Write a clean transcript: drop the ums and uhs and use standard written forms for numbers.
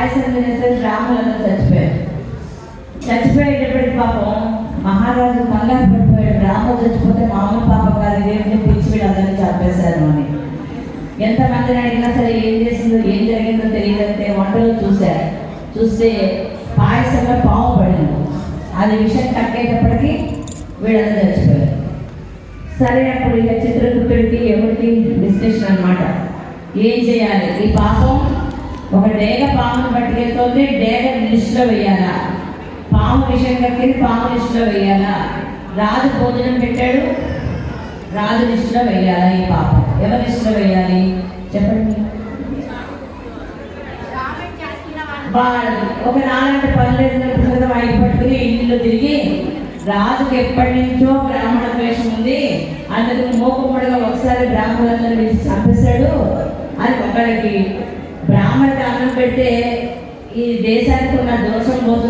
పాయసం తినేసరికి బ్రాహ్మణులందరూ చచ్చిపోయారు. చచ్చిపోయేటప్పటికి పాపం మహారాజు కంగారు పడిపోయాడు. బ్రాహ్మణులు చచ్చిపోతే మామూలు పాపం కాదు, ఇదేంటి పిచ్చి వీళ్ళందరినీ చంపేశారు అని. ఎంతమందిని అడిగినా సరే ఏం చేసిందో ఏం జరిగిందో తెలియదంటే వంటలో చూస్తే పాయసంలో పాము పడింది. అది విషయం కక్కేటప్పటికి వీళ్ళందరూ చచ్చిపోయారు. సరే అప్పుడు ఇక చిత్రగుప్తుడికి ఎవరికి డిస్కషన్ అనమాట, ఏం చేయాలి? ఈ పాపం ఒక డేగ పామును పట్టుకెళ్తుంది, డేగ లిస్టులో వేయాలా? పాము విషయం కక్కింది, పాము లిస్టులో వేయాలా? రాజు భోజనం పెట్టాడు, రాజు లిస్టులో వేయాలా? ఈ పాపం ఎవరి లిస్టులో వేయాలి చెప్పండి? వాళ్ళు ఒక 4 పనులు వాయికి పట్టుకుని ఇల్లు తిరిగి రాజుకి ఎప్పటి నుంచో బ్రాహ్మణ ద్వేషం ఉంది, అందుకు మోకుమ్మడిగా ఒకసారి బ్రాహ్మణులందరూ పిలిచి చంపేశాడు అని ఒకరికి బ్రాహ్మణుడికి అన్నం పెడితే ఈ దేశానికి ఉన్న దోషం పోతుంది